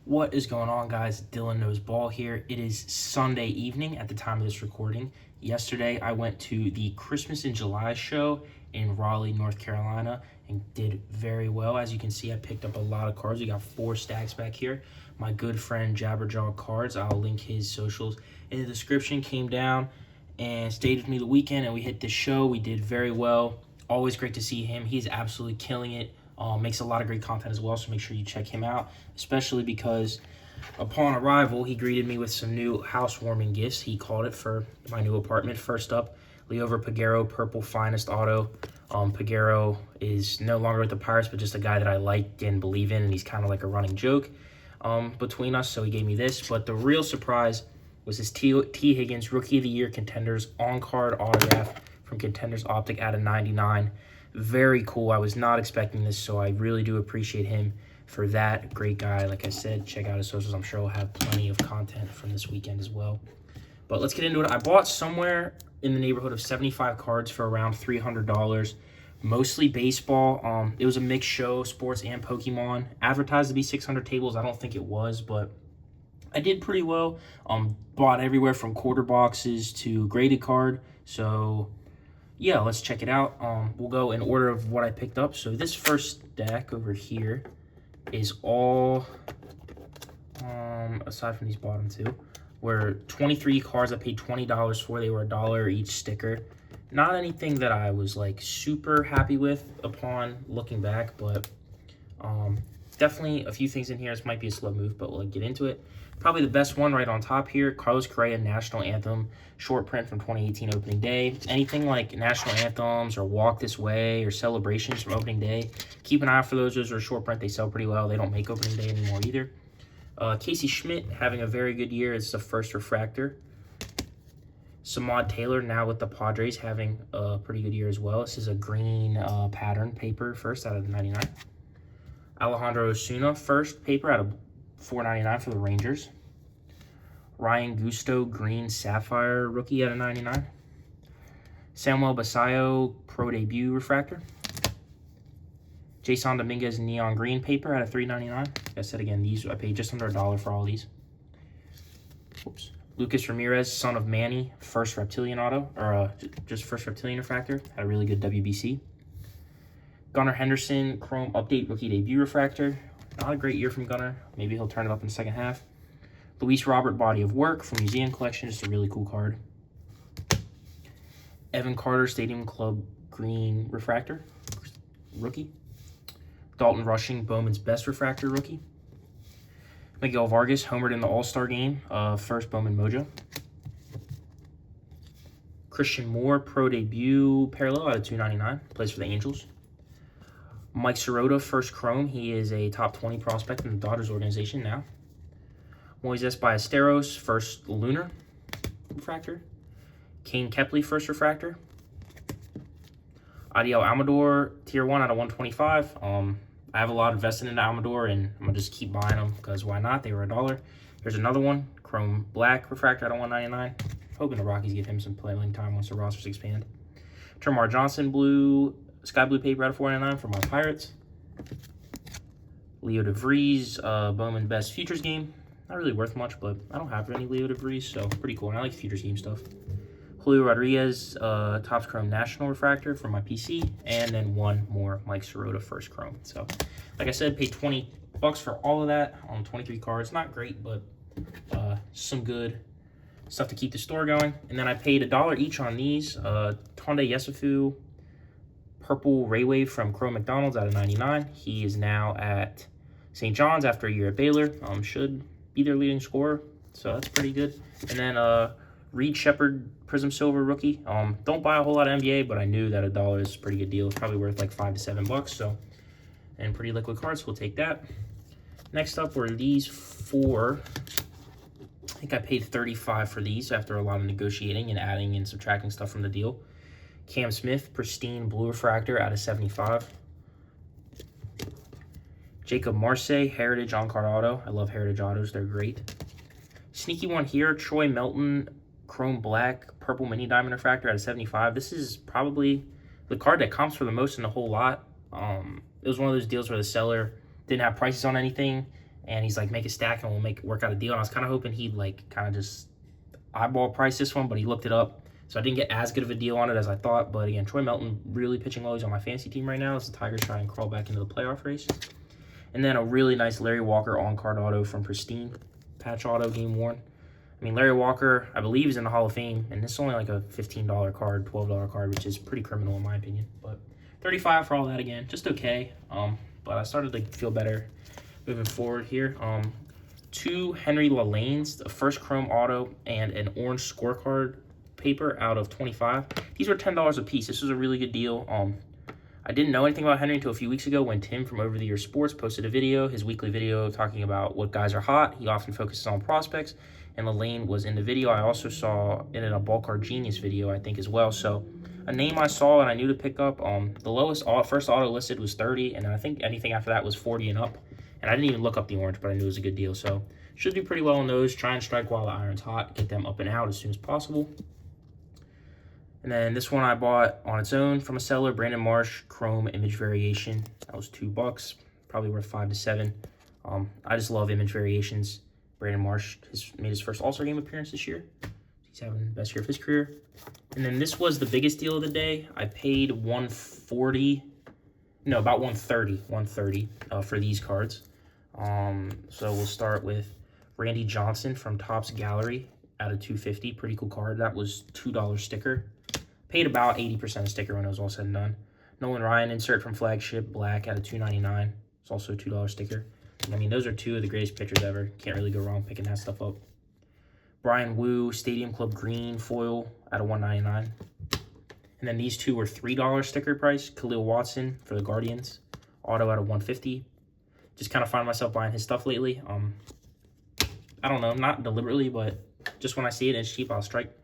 What is going on, guys? Dylan Knows Ball here. It is Sunday evening at the time of this recording. Yesterday, I went to the Christmas in July show in Raleigh, North Carolina, and did very well. As you can see, I picked up a lot of cards. We got 4 stacks back here. My good friend Jabberjawcards, I'll link his socials in the description, came down and stayed with me the weekend, and we hit the show. We did very well. Always great to see him. He's absolutely killing it. Makes a lot of great content as well, so make sure you check him out, especially because upon arrival, he greeted me with some new housewarming gifts. He called it for my new apartment. First up, Leover Pagero Purple Finest Auto. Pagero is no longer with the Pirates, but just a guy that I like and believe in, and he's kind of like a running joke between us, so he gave me this. But the real surprise was this T. Higgins Rookie of the Year Contenders on-card autograph from Contenders Optic out of 99. Very cool. I was not expecting this, so I really do appreciate him for that. Great guy. Like I said, check out his socials. I'm sure we'll have plenty of content from this weekend as well. But let's get into it. I bought somewhere in the neighborhood of 75 cards for around $300. Mostly baseball. It was a mixed show, sports and Pokemon. Advertised to be 600 tables. I don't think it was, but I did pretty well. Bought everywhere from quarter boxes to graded card. So yeah, let's check it out. We'll go in order of what I picked up. So this first stack over here is all, aside from these bottom two, were 23 cards I paid $20 for. They were $1 each sticker. Not anything that I was like super happy with upon looking back, but definitely a few things in here. This might be a slow move, but we'll get into it. Probably the best one right on top here, Carlos Correa National Anthem short print from 2018 opening day. Anything like national anthems or Walk This Way or celebrations from opening day, keep an eye out for those. Those are short print. They sell pretty well. They don't make opening day anymore either. Casey Schmidt having a very good year. It's the first refractor. Samad Taylor now with the Padres having a pretty good year as well. This is a green pattern paper first out of the 99. Alejandro Osuna first paper out of $4.99 for the Rangers. Ryan Gusto green sapphire rookie out of 99. Samuel Basayo pro debut refractor. Jason Dominguez neon green paper out of $3.99. Like I said again, these I paid just under $1 for all these. Oops. Lucas Ramirez, son of Manny, first reptilian auto, or just first reptilian refractor. Had a really good WBC. Gunnar Henderson chrome update rookie debut refractor. Not a great year from Gunnar. Maybe he'll turn it up in the second half. Luis Robert body of work from Museum Collection. Just a really cool card. Evan Carter Stadium Club green refractor rookie. Dalton Rushing Bowman's best refractor rookie. Miguel Vargas homered in the All-Star game. First Bowman Mojo. Christian Moore pro debut parallel out of $2.99. Plays for the Angels. Mike Sirota, first chrome. He is a top 20 prospect in the Dodgers organization now. Moises Ballesteros, first lunar refractor. Kane Kepley, first refractor. Adiel Amador, tier 1 out of 125. I have a lot invested into Amador, and I'm going to just keep buying them because why not? They were $1. There's another one, chrome black refractor out of 199. Hoping the Rockies give him some playing time once the rosters expand. Termar Johnson, blue, sky blue paper out of $4.99 for my Pirates. Leo DeVries, Bowman best futures game. Not really worth much, but I don't have any Leo DeVries, so pretty cool. And I like futures game stuff. Julio Rodriguez, Topps Chrome National Refractor for my PC. And then one more Mike Sirota first chrome. So, like I said, paid $20 for all of that on 23 cards. Not great, but some good stuff to keep the store going. And then I paid $1 each on these. Tonde Yesufu Purple Ray Wave from Crow McDonald's out of 99. He is now at St. John's after a year at Baylor. Should be their leading scorer, so that's pretty good. And then Reed Shepard Prism Silver rookie. Don't buy a whole lot of NBA, but I knew that $1 is a pretty good deal. It's probably worth like $5 to $7. So, and pretty liquid cards. We'll take that. Next up were these 4. I think I paid $35 for these after a lot of negotiating and adding and subtracting stuff from the deal. Cam Smith, pristine blue refractor out of 75. Jacob Marseille, Heritage on-card auto. I love Heritage autos. They're great. Sneaky one here, Troy Melton, chrome black, purple mini diamond refractor out of 75. This is probably the card that comps for the most in the whole lot. It was one of those deals where the seller didn't have prices on anything, And he's like, make a stack and we'll work out a deal. And I was kind of hoping he'd like kind of just eyeball price this one, but he looked it up. So I didn't get as good of a deal on it as I thought. But again, Troy Melton really pitching well. He's on my fantasy team right now as the Tigers try and crawl back into the playoff race. And then a really nice Larry Walker on-card auto from Pristine. Patch auto, game worn. I mean, Larry Walker, I believe, is in the Hall of Fame. And this is only like a $15 card, $12 card, which is pretty criminal in my opinion. But $35 for all that again. Just okay. But I started to feel better moving forward here. 2 Henry Lalanes, a first chrome auto, and an orange scorecard paper out of 25. These were $10 a piece. This was a really good deal. I didn't know anything about Henry until a few weeks ago when Tim from Over the Year Sports posted a video, his weekly video talking about what guys are hot. He often focuses on prospects, and Lalane was in the video. I also saw it in a Ball Card Genius video, I think, as well. So a name I saw and I knew to pick up. The lowest first auto listed was 30, and I think anything after that was 40 and up. And I didn't even look up the orange, but I knew it was a good deal. So should do pretty well on those. Try and strike while the iron's hot. Get them up and out as soon as possible. And then this one I bought on its own from a seller, Brandon Marsh, Chrome Image Variation. That was $2, probably worth 5 to 7. I just love image variations. Brandon Marsh has made his first All-Star Game appearance this year. He's having the best year of his career. And then this was the biggest deal of the day. I paid about 130 for these cards. So we'll start with Randy Johnson from Topps Gallery out of 250. Pretty cool card. That was $2 sticker. Paid about 80% of sticker when it was all said and done. Nolan Ryan insert from Flagship Black out of 299. It's also a $2 sticker. And I mean, those are 2 of the greatest pitchers ever. Can't really go wrong picking that stuff up. Brian Wu Stadium Club Green foil out of 199. And then these 2 were $3 sticker price. Khalil Watson for the Guardians, auto out of 150. Just kind of find myself buying his stuff lately. I don't know, not deliberately, but just when I see it and it's cheap, I'll strike.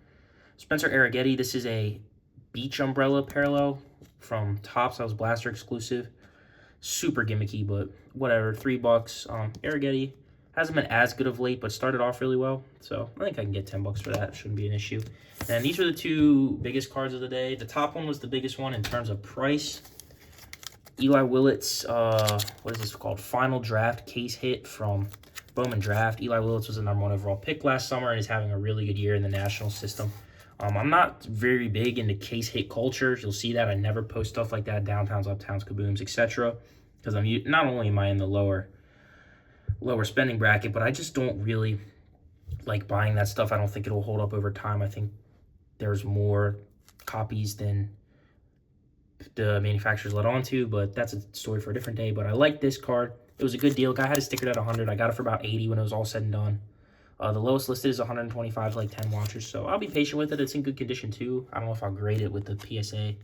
Spencer Arrighetti, this is a Beach Umbrella parallel from Topps. That was Blaster exclusive. Super gimmicky, but whatever. $3. Arrighetti hasn't been as good of late, but started off really well. So I think I can get $10 for that. Shouldn't be an issue. And these are the 2 biggest cards of the day. The top one was the biggest one in terms of price. Eli Willett's, what is this called? Final Draft case hit from Bowman Draft. Eli Willits was the #1 overall pick last summer and is having a really good year in the national system. I'm not very big into case hit culture. You'll see that I never post stuff like that, downtowns, uptowns, kabooms, etc. Because not only am I in the lower spending bracket, but I just don't really like buying that stuff. I don't think it'll hold up over time. I think there's more copies than the manufacturers let on to, but that's a story for a different day. But I like this card. It was a good deal. Guy had it stickered at 100. I got it for about 80 when it was all said and done. The lowest listed is 125, like 10 watchers. So I'll be patient with it. It's in good condition too. I don't know if I'll grade it with the PSA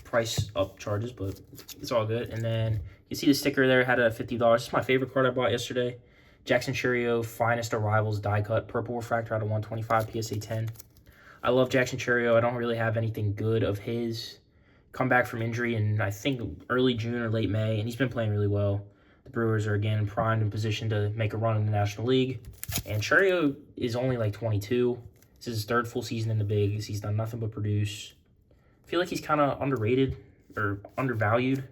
price up charges, but it's all good. And then you see the sticker there had it at $50. It's my favorite card I bought yesterday. Jackson Churio Finest Arrivals die cut purple refractor out of 125 PSA 10. I love Jackson Churio. I don't really have anything good of his. Come back from injury in I think early June or late May, and he's been playing really well. The Brewers are again primed in position to make a run in the National League. And Churio is only like 22. This is his 3rd full season in the bigs. He's done nothing but produce. I feel like he's kind of underrated or undervalued.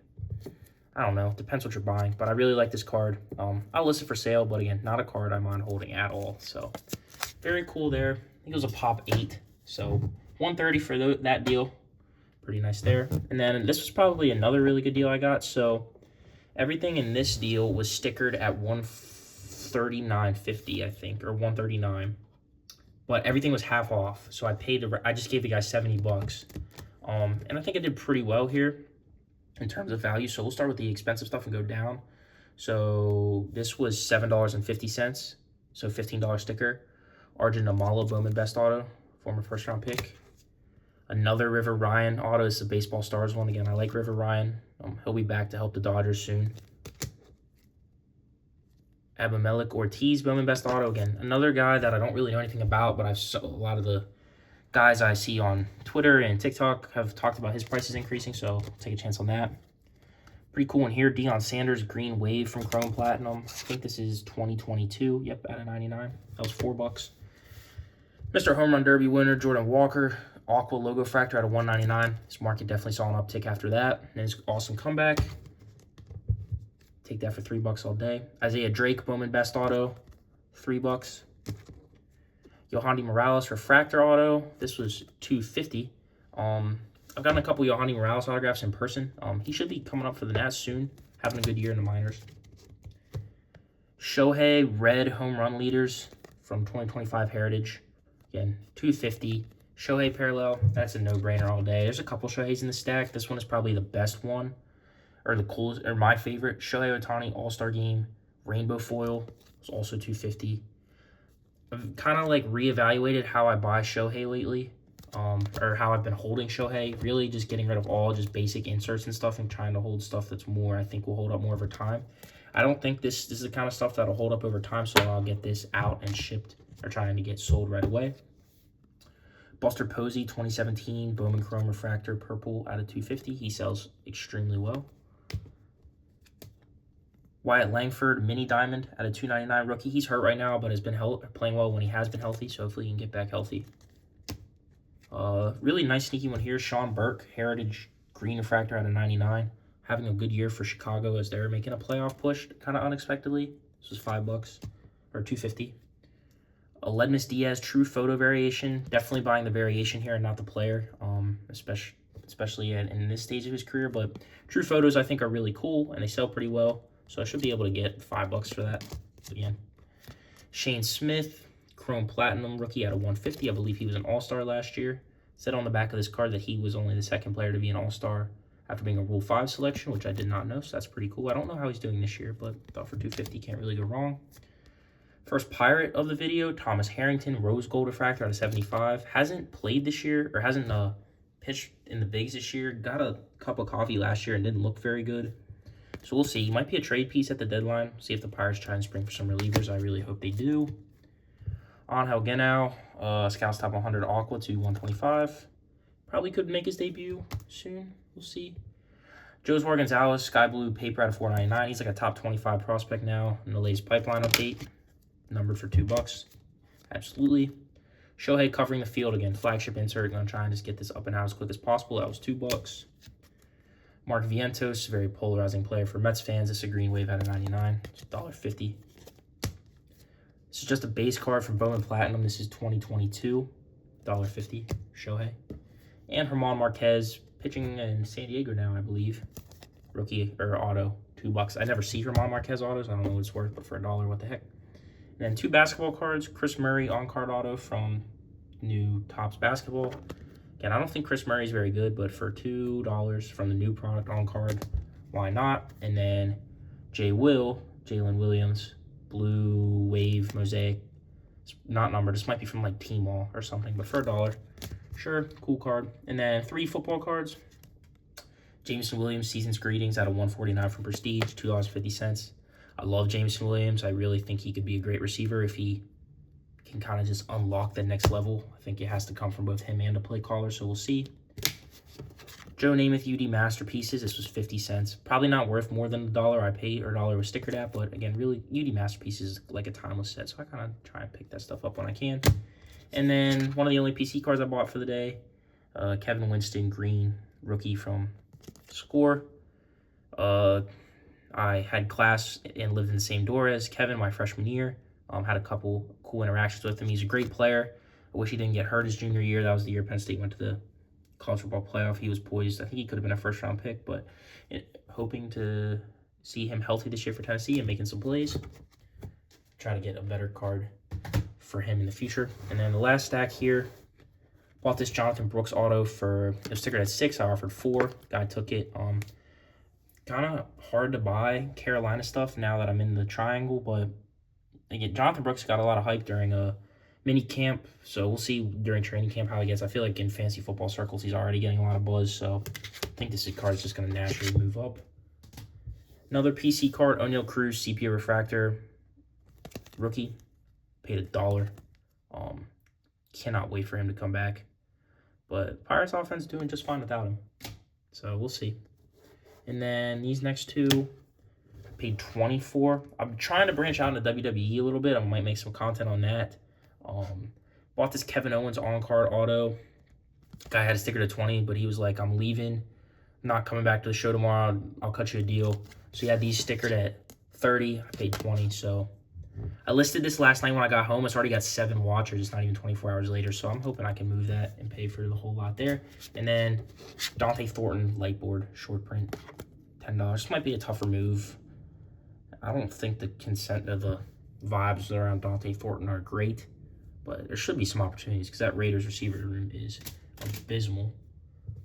I don't know. Depends what you're buying. But I really like this card. I'll list it for sale, but again, not a card I mind holding at all. So very cool there. I think it was a pop 8. So 130 for that deal. Pretty nice there. And then this was probably another really good deal I got. So everything in this deal was stickered at $139.50, I think, or $139. But everything was half off. So I just gave the guy $70. And I think I did pretty well here in terms of value. So we'll start with the expensive stuff and go down. So this was $7.50. So $15 sticker. Arjun Amala Bowman Best Auto, former 1st-round pick. Another River Ryan auto. It's the Baseball Stars one. Again, I like River Ryan. He'll be back to help the Dodgers soon. Abimelech Ortiz, Bowman Best Auto. Again, another guy that I don't really know anything about, but a lot of the guys I see on Twitter and TikTok have talked about his prices increasing, so I'll take a chance on that. Pretty cool one here. Deion Sanders, Green Wave from Chrome Platinum. I think this is 2022. Yep, out of 99. That was $4. Mr. Home Run Derby winner, Jordan Walker. Aqua logo fractor out of 199. This market definitely saw an uptick after that. And his awesome comeback. Take Take that for $3 all day. Isaiah Drake, Bowman Best Auto, $3. Yohandi Morales Refractor Auto. This was $2.50. I've gotten a couple Yohandi Morales autographs in person. He should be coming up for the Nats soon. Having a good year in the minors. Shohei Red Home Run Leaders from 2025 Heritage. Again, $2.50. Shohei Parallel. That's a no-brainer all day. There's a couple Shoheis in the stack. This one is probably the best one. Or the coolest, or my favorite. Shohei Ohtani All-Star Game Rainbow Foil. It's also $2.50. I've kind of like reevaluated how I buy Shohei lately, or how I've been holding Shohei. Really just getting rid of all just basic inserts and stuff and trying to hold stuff that's more, I think will hold up more over time. I don't think this is the kind of stuff that'll hold up over time, so I'll get this out and shipped or trying to get sold right away. Buster Posey 2017 Bowman Chrome Refractor Purple out of $2.50. He sells extremely well. Wyatt Langford Mini Diamond out of $2.99 rookie. He's hurt right now, but has been playing well when he has been healthy, so hopefully he can get back healthy. Really nice sneaky one here. Sean Burke Heritage Green Refractor out of $99. Having a good year for Chicago as they're making a playoff push kind of unexpectedly. This was $5 or $2.50. Aledmus Diaz True Photo Variation. Definitely buying the variation here and not the player, especially in this stage of his career. But True Photos I think are really cool and they sell pretty well. So I should be able to get $5 for that again. Shane Smith, Chrome Platinum rookie out of $150. I believe he was an All-Star last year. It said on the back of this card that he was only the second player to be an All-Star after being a Rule 5 selection, which I did not know, so that's pretty cool. I don't know how he's doing this year, but thought for $250 can't really go wrong. First Pirate of the video, Thomas Harrington, Rose Gold Refractor out of $75. Hasn't played this year, or hasn't pitched in the bigs this year. Got a cup of coffee last year and didn't look very good. So we'll see. He might be a trade piece at the deadline. See if the Pirates try and spring for some relievers. I really hope they do. Angel Genao, Scouts Top 100 Aqua to $125. Probably could make his debut soon. We'll see. Josewar Gonzalez, Sky Blue Paper out of $4.99. He's like a top 25 prospect now in the latest pipeline update. Numbered for $2. Absolutely. Shohei covering the field again. Flagship insert. Gonna try and just get this up and out as quick as possible. That was $2. Mark Vientos, very polarizing player for Mets fans. This is a green wave out of $99. It's $1.50. This is just a base card from Bowman Platinum. This is 2022. $1.50. Shohei. And German Marquez, pitching in San Diego now, I believe. Rookie or auto, $2. I never see German Marquez autos. I don't know what it's worth, but for $1, what the heck. And then 2 basketball cards. Chris Murray on-card auto from new Topps Basketball. Again, I don't think Chris Murray is very good, but for $2 from the new product on-card, why not? And then Jalen Williams, Blue Wave Mosaic. It's not numbered. This might be from like T-Mall or something, but for $1. Sure, cool card. And then 3 football cards. Jameson Williams, Season's Greetings out of $149 from Prestige, $2.50. I love Jameson Williams. I really think he could be a great receiver if he can kind of just unlock the next level. I think it has to come from both him and a play caller, so we'll see. Joe Namath UD Masterpieces. This was 50 cents. Probably not worth more than $1 I paid or $1 was stickered at, but again, really, UD Masterpieces is like a timeless set, so I kind of try and pick that stuff up when I can. And then one of the only PC cards I bought for the day, Kevin Winston Green, rookie from Score. I had class and lived in the same door as Kevin my freshman year. Had a couple cool interactions with him. He's a great player. I wish he didn't get hurt his junior year. That was the year Penn State went to the college football playoff. He was poised. I think he could have been a first-round pick, but hoping to see him healthy this year for Tennessee and making some plays. Try to get a better card for him in the future. And then the last stack here, bought this Jonathan Brooks auto for, it was stickered at 6. I offered 4. Guy took it. Kind of hard to buy Carolina stuff now that I'm in the triangle, but again, Jonathan Brooks got a lot of hype during a mini camp, so we'll see during training camp how he gets. I feel like in fantasy football circles, he's already getting a lot of buzz, so I think this card is just going to naturally move up. Another PC card, O'Neal Cruz, Sepia Refractor, rookie, paid $1. Cannot wait for him to come back, but Pirates offense doing just fine without him, so we'll see. And then these next 2, paid $24. I'm trying to branch out into WWE a little bit. I might make some content on that. Bought this Kevin Owens on-card auto. Guy had a sticker to 20, but he was like, I'm leaving. I'm not coming back to the show tomorrow. I'll cut you a deal. So he had these stickered at 30. I paid 20, so I listed this last night when I got home. It's already got 7 watchers. It's not even 24 hours later, so I'm hoping I can move that and pay for the whole lot there. And then Dante Thornton Lightboard short print, $10. This might be a tougher move. I don't think the consent of the vibes around Dante Thornton are great, but there should be some opportunities because that Raiders receiver room is abysmal.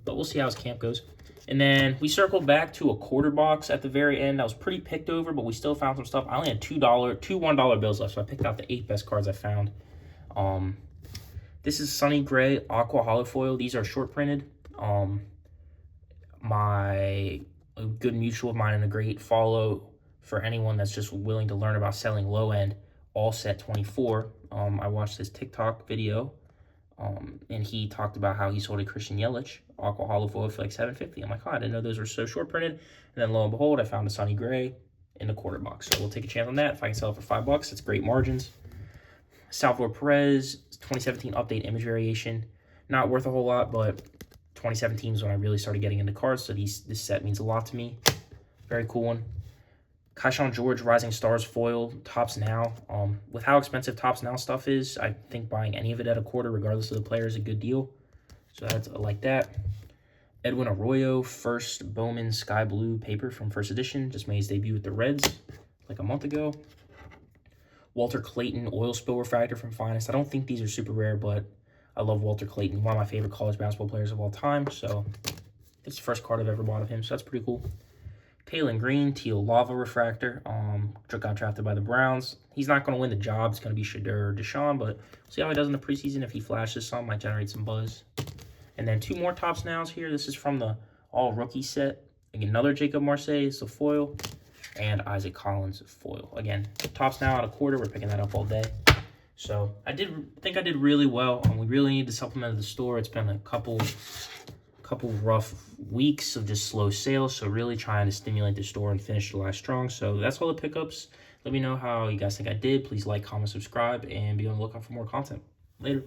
But we'll see how his camp goes. And then we circled back to a quarter box at the very end. I was pretty picked over, but we still found some stuff. I only had two $1 bills left, so I picked out the 8 best cards I found. This is Sunny Gray Aqua Holofoil. These are short printed. A good mutual of mine and a great follow for anyone that's just willing to learn about selling low end, All Set 24. I watched this TikTok video. And he talked about how he sold a Christian Yelich Aqua Holofoil for like $7.50. I'm like, oh, I didn't know those were so short printed. And then lo and behold, I found a Sonny Gray in the quarter box. So we'll take a chance on that. If I can sell it for $5, that's great margins. Salvador Perez 2017 update image variation. Not worth a whole lot, but 2017 is when I really started getting into cards. So this set means a lot to me. Very cool one. Kaishan George Rising Stars foil, Tops Now. With how expensive Tops Now stuff is, I think buying any of it at a quarter, regardless of the player, is a good deal. So I like that. Edwin Arroyo, first Bowman Sky Blue paper from first edition. Just made his debut with the Reds like a month ago. Walter Clayton Oil Spill Refractor from Finest. I don't think these are super rare, but I love Walter Clayton. One of my favorite college basketball players of all time. So it's the first card I've ever bought of him, so that's pretty cool. Taylor Green, Teal Lava Refractor, got drafted by the Browns. He's not going to win the job. It's going to be Shadur or Deshaun, but we'll see how he does in the preseason. If he flashes some, might generate some buzz. And then 2 more Tops Nows here. This is from the all-rookie set. Again, another Jacob Marseille, it's a foil, and Isaac Collins foil. Again, Tops Now at a quarter. We're picking that up all day. So I think I did really well. We really need to supplement the store. It's been a couple rough weeks of just slow sales, so really trying to stimulate the store and finish July strong. So that's all the pickups. Let me know how you guys think I did. Please like, comment, subscribe, and be on the lookout for more content. Later.